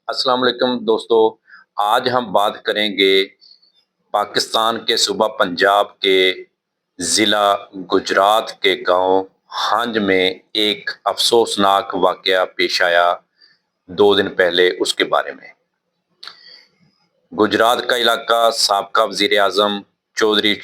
अस्सलाम वालेकुम दोस्तों। आज हम बात करेंगे पाकिस्तान के सूबा पंजाब के ज़िला गुजरात के गांव हांज में एक अफसोसनाक वाक़या पेश आया 2 दिन पहले, उसके बारे में। गुजरात का इलाका साबका वज़ीर आज़म चौधरी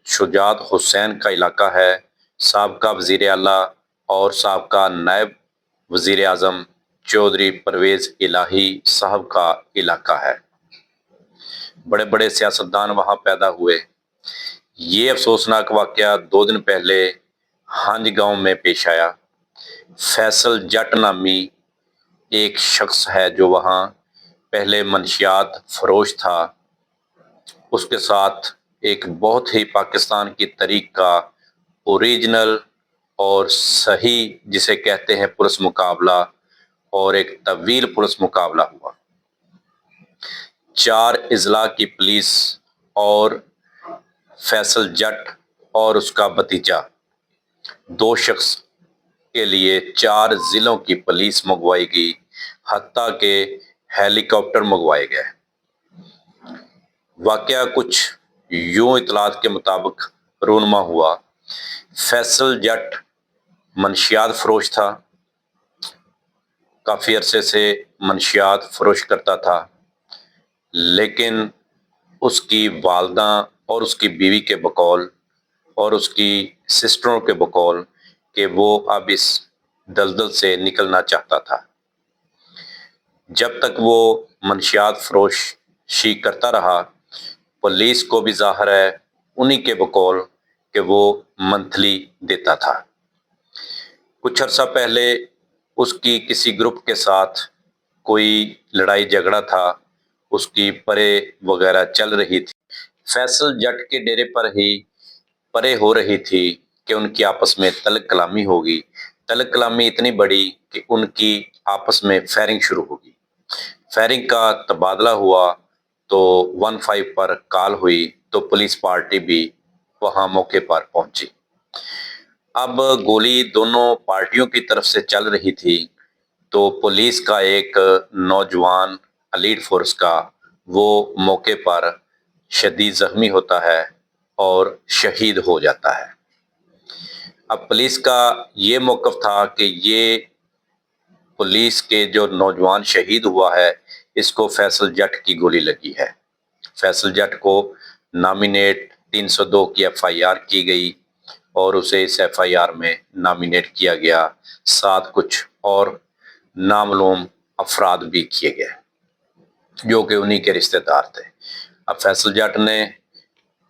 शुजात हुसैन का इलाका है। साबका वज़ीर आला और साबका नायब वज़ीर आज़म चौधरी परवेज़ इलाही साहब का इलाका है। बड़े बड़े सियासतदान वहाँ पैदा हुए। ये अफसोसनाक वाक़या 2 दिन पहले हांज गांव में पेश आया। फैसल जट नामी एक शख्स है जो वहाँ पहले मंशियात फरोश था। उसके साथ एक बहुत ही पाकिस्तान की तरीक़ का ओरिजिनल और सही, जिसे कहते हैं, पुलिस मुकाबला और एक तवील पुलिस मुकाबला हुआ। 4 अजला की पुलिस और फैसल जट और उसका भतीजा, 2 शख्स के लिए 4 ज़िलों की पुलिस मंगवाई गई, हत्ता के हेलीकॉप्टर मंगवाए गए। वाक़या कुछ यूं इतलात के मुताबिक रूनमा हुआ। फैसल जट मंशियात फरोश था, काफ़ी अरसे से मंशियात फरोश करता था, लेकिन उसकी वालदा और उसकी बीवी के बकौल और उसकी सिस्टरों के बकौल कि वो अब इस दलदल से निकलना चाहता था। जब तक वो मंशियात फरोशी करता रहा, पुलिस को भी ज़ाहिर है उन्हीं के बकौल कि वो मंथली देता था। कुछ अर्सा पहले उसकी किसी ग्रुप के साथ कोई लड़ाई झगड़ा था, उसकी परे वगैरह चल रही थी। फैसल जट के डेरे पर ही परे हो रही थी कि उनकी आपस में तलब कलामी होगी। तलब कलामी इतनी बड़ी कि उनकी आपस में फायरिंग शुरू होगी। फायरिंग का तबादला हुआ तो 15 पर कॉल हुई तो पुलिस पार्टी भी वहां मौके पर पहुंची। अब गोली दोनों पार्टियों की तरफ से चल रही थी तो पुलिस का एक नौजवान एलीट फोर्स का वो मौके पर शदीद ज़ख्मी होता है और शहीद हो जाता है। अब पुलिस का ये मौक़िफ़ था कि ये पुलिस के जो नौजवान शहीद हुआ है, इसको फैसल जट की गोली लगी है। फैसल जट को नॉमिनेट 302 की एफआईआर की गई और उसे इस एफआईआर में नॉमिनेट किया गया। साथ कुछ और नामालूम अफराद भी किए गए जो कि उन्हीं के रिश्तेदार थे। अब फैसल जट ने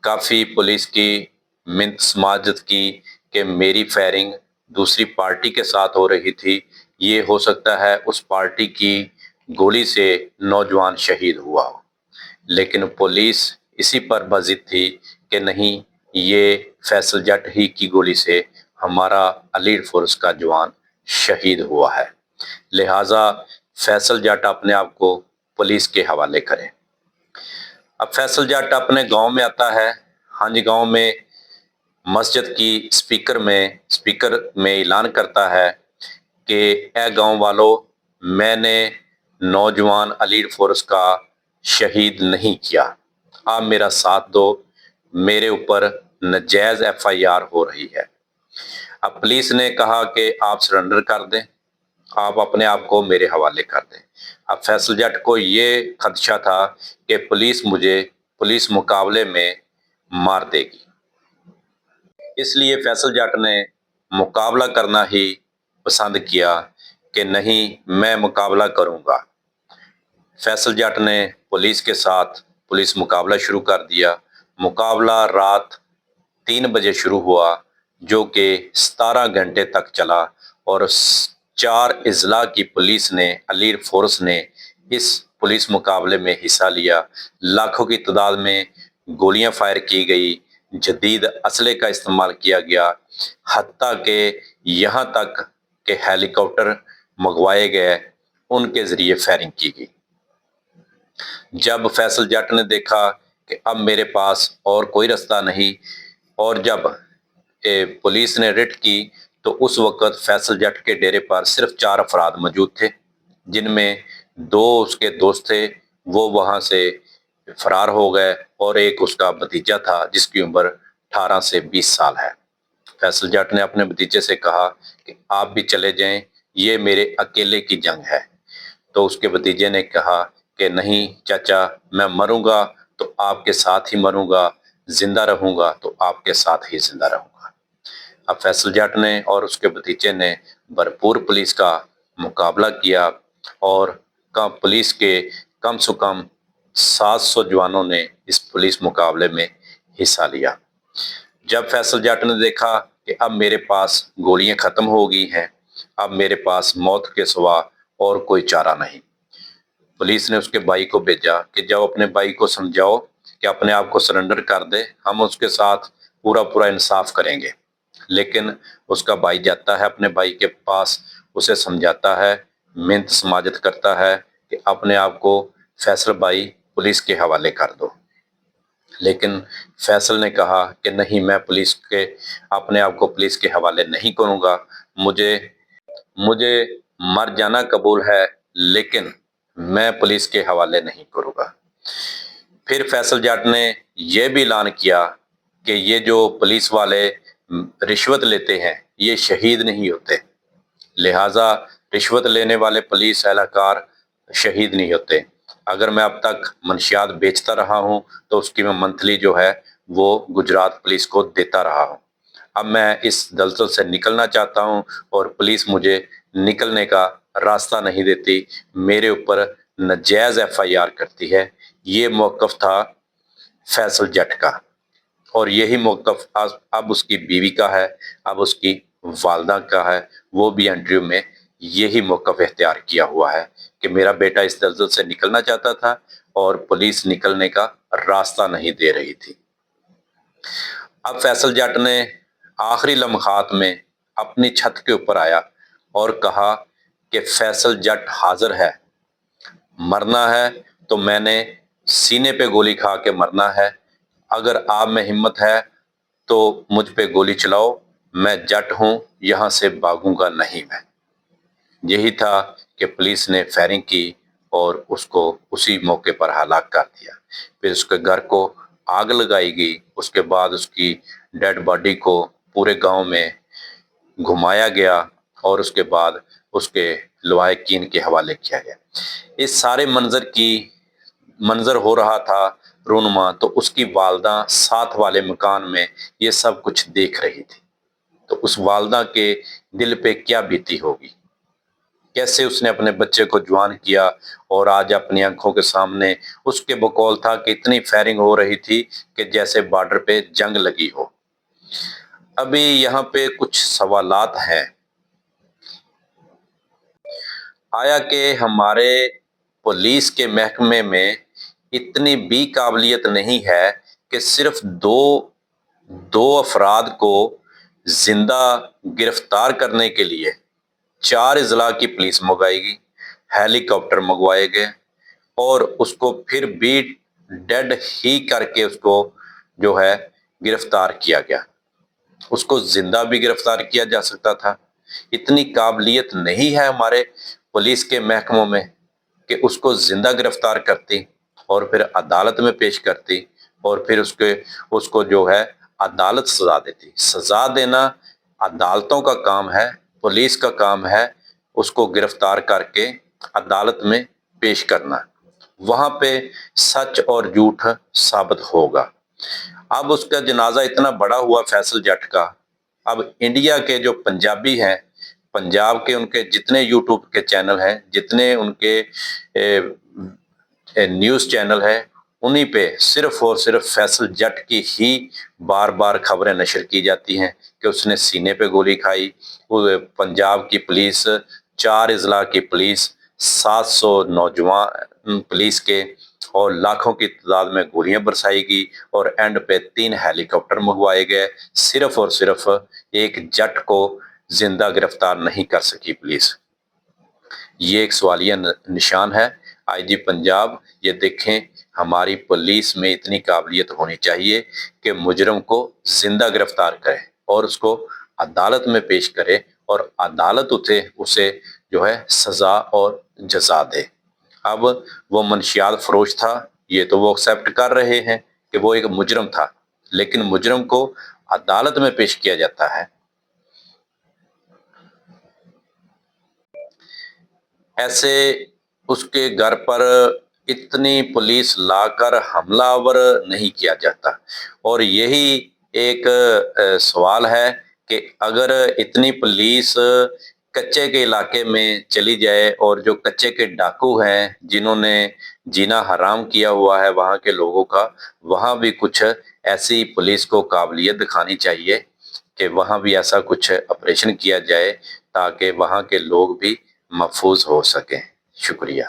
काफ़ी पुलिस की मिन्नत समाजत की कि मेरी फायरिंग दूसरी पार्टी के साथ हो रही थी, ये हो सकता है उस पार्टी की गोली से नौजवान शहीद हुआ हो, लेकिन पुलिस इसी पर बज़िद थी कि नहीं, ये फैसल जट ही की गोली से हमारा एलीट फोर्स का जवान शहीद हुआ है, लिहाजा फैसल जट अपने आप को पुलिस के हवाले करें। अब फैसल जट अपने गांव में आता है। हांज गांव में मस्जिद की स्पीकर में ऐलान करता है कि ए गांव वालों, मैंने नौजवान एलीट फोर्स का शहीद नहीं किया, आप मेरा साथ दो, मेरे ऊपर नाजायज़ एफआईआर हो रही है। अब पुलिस ने कहा कि आप सरेंडर कर दें, आप अपने आप को मेरे हवाले कर दें। अब फैसल जट को ये खदशा था कि पुलिस मुझे पुलिस मुकाबले में मार देगी, इसलिए फैसल जट ने मुकाबला करना ही पसंद किया कि नहीं, मैं मुकाबला करूंगा। फैसल जट ने पुलिस के साथ पुलिस मुकाबला शुरू कर दिया। मुकाबला रात 3 बजे शुरू हुआ जो कि 17 घंटे तक चला और 4 अजला की पुलिस ने, एलीट फोर्स ने इस पुलिस मुकाबले में हिस्सा लिया। लाखों की तादाद में गोलियां फायर की गई, जदीद असले का इस्तेमाल किया गया, हत्ता के यहाँ तक कि हेलीकॉप्टर मंगवाए गए, उनके ज़रिए फायरिंग की गई। जब फैसल जट ने देखा कि अब मेरे पास और कोई रास्ता नहीं, और जब पुलिस ने रेड की तो उस वक़्त फैसल जट के डेरे पर सिर्फ 4 अफराद मौजूद थे, जिनमें 2 उसके दोस्त थे, वो वहाँ से फरार हो गए और एक उसका भतीजा था जिसकी उम्र 18 से 20 साल है। फैसल जट ने अपने भतीजे से कहा कि आप भी चले जाएं, ये मेरे अकेले की जंग है। तो उसके भतीजे ने कहा कि नहीं चाचा, मैं मरूंगा तो आपके साथ ही मरूंगा, जिंदा रहूंगा तो आपके साथ ही जिंदा रहूंगा। अब फैसल जट ने और उसके भतीजे ने भरपूर पुलिस का मुकाबला किया और पुलिस के कम से कम 700 जवानों ने इस पुलिस मुकाबले में हिस्सा लिया। जब फैसल जट ने देखा कि अब मेरे पास गोलियां खत्म हो गई हैं, अब मेरे पास मौत के सिवा और कोई चारा नहीं, पुलिस ने उसके भाई को भेजा कि जाओ अपने भाई को समझाओ कि अपने आप को सरेंडर कर दे, हम उसके साथ पूरा पूरा इंसाफ करेंगे। लेकिन उसका भाई जाता है अपने भाई के पास, उसे समझाता है, मिन्नत समाजत करता है कि अपने आप को फैसल भाई पुलिस के हवाले कर दो। लेकिन फैसल ने कहा कि नहीं, मैं पुलिस के अपने आप को पुलिस के हवाले नहीं करूंगा, मुझे मुझे मर जाना कबूल है, लेकिन मैं पुलिस के हवाले नहीं करूंगा। फिर फैसल जट ने यह भी ऐलान किया कि ये जो पुलिस वाले रिश्वत लेते हैं ये शहीद नहीं होते, लिहाजा रिश्वत लेने वाले पुलिस एहलकार शहीद नहीं होते। अगर मैं अब तक मंशियात बेचता रहा हूं तो उसकी मैं मंथली जो है वो गुजरात पुलिस को देता रहा हूं। अब मैं इस दलदल से निकलना चाहता हूं और पुलिस मुझे निकलने का रास्ता नहीं देती, मेरे ऊपर नाजायज एफआईआर करती है। ये मौकफ था फैसल जट का और यही मौकफ अब उसकी बीवी का है, अब उसकी वालदा का है। वो भी इंटरव्यू में यही मौकफ इख्तियार किया हुआ है कि मेरा बेटा इस दलदल से निकलना चाहता था और पुलिस निकलने का रास्ता नहीं दे रही थी। अब फैसल जट ने आखिरी लम्हात में अपनी छत के ऊपर आया और कहा कि फैसल जट हाजिर है, मरना है तो मैंने सीने पे गोली खा के मरना है, अगर आप में हिम्मत है तो मुझ पे गोली चलाओ, मैं जट हूं, यहां से भागूंगा नहीं मैं। यही था कि पुलिस ने फायरिंग की और उसको उसी मौके पर हलाक कर दिया। फिर उसके घर को आग लगाई गई, उसके बाद उसकी डेड बॉडी को पूरे गांव में घुमाया गया और उसके बाद उसके लवाहिकीन के हवाले किया गया। इस सारे मंजर हो रहा था रूनुमा, तो उसकी वालदा साथ वाले मकान में ये सब कुछ देख रही थी। तो उस वालदा के दिल पे क्या बीती होगी, कैसे उसने अपने बच्चे को जवान किया और आज अपनी आंखों के सामने उसके बकौल था कि इतनी फायरिंग हो रही थी कि जैसे बॉर्डर पे जंग लगी हो। अभी यहाँ पे कुछ सवालात हैं। आया कि हमारे पुलिस के महकमे में इतनी भी काबिलियत नहीं है कि सिर्फ दो दो अफराद को जिंदा गिरफ्तार करने के लिए 4 अजला की पुलिस मंगाएगी, हेलीकॉप्टर मंगवाए गए और उसको फिर भी डेड ही करके उसको जो है गिरफ्तार किया गया। उसको जिंदा भी गिरफ्तार किया जा सकता था। इतनी काबिलियत नहीं है हमारे पुलिस के महकमों में कि उसको जिंदा गिरफ्तार करती और फिर अदालत में पेश करती और फिर उसको जो है अदालत सजा देती। सजा देना अदालतों का काम है, पुलिस का काम है उसको गिरफ्तार करके अदालत में पेश करना, वहां पे सच और झूठ साबित होगा। अब उसका जनाजा इतना बड़ा हुआ फैसल जट का, अब इंडिया के जो पंजाबी हैं, पंजाब के उनके जितने यूट्यूब के चैनल हैं, जितने उनके न्यूज़ चैनल है, उन्हीं पे सिर्फ और सिर्फ फैसल जट की ही बार बार खबरें नशर की जाती हैं कि उसने सीने पे गोली खाई। वो पंजाब की पुलिस, 4 अजला की पुलिस, 700 नौजवान पुलिस के और लाखों की तादाद में गोलियां बरसाई गई और एंड पे 3 हेलीकॉप्टर मंगवाए गए। सिर्फ और सिर्फ एक जट को जिंदा गिरफ्तार नहीं कर सकी पुलिस। ये एक सवालिया निशान है। आईजी पंजाब, ये देखें, हमारी पुलिस में इतनी काबिलियत होनी चाहिए कि मुजरम को जिंदा गिरफ्तार करे और उसको अदालत में पेश करे और अदालत उसे जो है सजा और जजा दे। اب وہ منشیات فروش تھا، یہ تو وہ ایکسیپٹ کر رہے ہیں کہ وہ ایک مجرم تھا، لیکن مجرم کو عدالت میں پیش کیا جاتا ہے۔ ایسے اس کے گھر پر اتنی پولیس لا کر حملہ آور نہیں کیا جاتا، اور یہی ایک سوال ہے کہ اگر اتنی پولیس کچے کے علاقے میں چلی جائے اور جو کچے کے ڈاکو ہیں جنہوں نے جینا حرام کیا ہوا ہے وہاں کے لوگوں کا، وہاں بھی کچھ ایسی پولیس کو قابلیت دکھانی چاہیے کہ وہاں بھی ایسا کچھ آپریشن کیا جائے تاکہ وہاں کے لوگ بھی محفوظ ہو سکیں۔ شکریہ۔